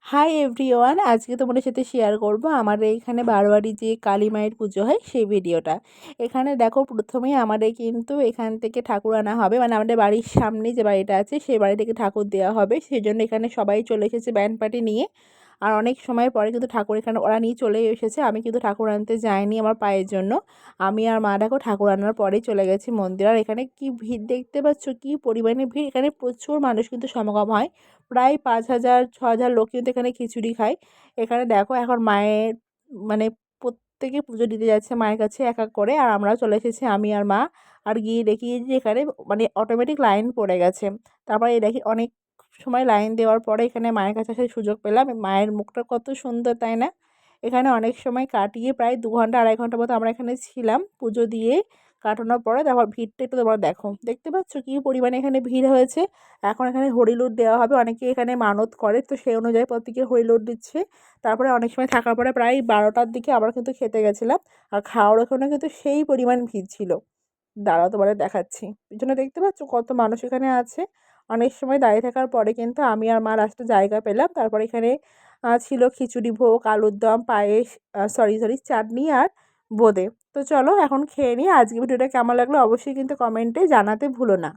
Hi everyone, আজকে তোমাদের সাথে শেয়ার করব আমাদের এখানে বারোয়ারি যে কালী মায়ের পুজো হয় সেই ভিডিওটা। এখানে দেখো, প্রথমেই আমাদের কিন্তু এখান থেকে ঠাকুর আনা হবে, মানে আমাদের বাড়ির সামনে যে বাড়িটা আছে সেই বাড়ি থেকে ঠাকুর দেওয়া হবে। সেই জন্য এখানে সবাই চলে এসেছে ব্যান্ড পার্টি নিয়ে। আর অনেক সময় পরে কিন্তু ঠাকুর এখানে ওরা নিয়ে চলে এসেছে। আমি কিন্তু ঠাকুর আনতে যাইনি আমার পায়ের জন্য। আমি আর মা দেখো ঠাকুর আনার পরেই চলে গেছি মন্দির। আর এখানে কি ভিড় দেখতে পাচ্ছ, কি পরিমাণে ভিড়! এখানে প্রচুর মানুষ কিন্তু সমাগম হয়। প্রায় 5,000-6,000 লোক কিন্তু এখানে খিচুড়ি খায়। এখানে দেখো এখন মায়ের মানে প্রত্যেকে পুজো দিতে যাচ্ছে মায়ের কাছে এক এক করে। আর আমরাও চলে এসেছি, আমি আর মা। আর গিয়ে দেখি যে এখানে মানে অটোমেটিক লাইন পড়ে গেছে। তারপরে দেখি অনেক সময় লাইন দেওয়ার পরে এখানে মায়ের কাছে আসার সুযোগ পেলাম। মায়ের মুখটা কত সুন্দর, তাই না? এখানে অনেক সময় কাটিয়ে প্রায় 2 ঘন্টা 2.5 ঘন্টা মতো আমরা এখানে ছিলাম পুজো দিয়ে। কাটানোর পরে তারপর ভিড়টা একটু তোমরা দেখো, দেখতে পাচ্ছ কী পরিমাণে এখানে ভিড় হয়েছে। এখন এখানে হরিলুট দেওয়া হবে, অনেকে এখানে মানত করে তো সেই অনুযায়ী প্রত্যেকে হরিলুট দিচ্ছে। তারপরে অনেক সময় থাকার পরে প্রায় 12টার দিকে আবার কিন্তু খেতে গেছিলাম। আর খাওয়ার ওখানে কিন্তু সেই পরিমাণ ভিড় ছিল। দাঁড়াও তোমাদের দেখাচ্ছি, পিছনে দেখতে পাচ্ছ কত মানুষ এখানে আছে। অনেক সময় দাঁড়িয়ে থাকার পরে কিন্তু আমি আর মা লাস্টে জায়গা পেলাম। তারপর এখানে ছিল খিচুড়ি ভোগ, আলুর দম, পায়েস, সরি চাটনি আর বোঁদে। তো চলো এখন খেয়ে নিই। আজকে ভিডিওটা কেমন লাগলো অবশ্যই কিন্তু কমেন্টে জানাতে ভুলো না।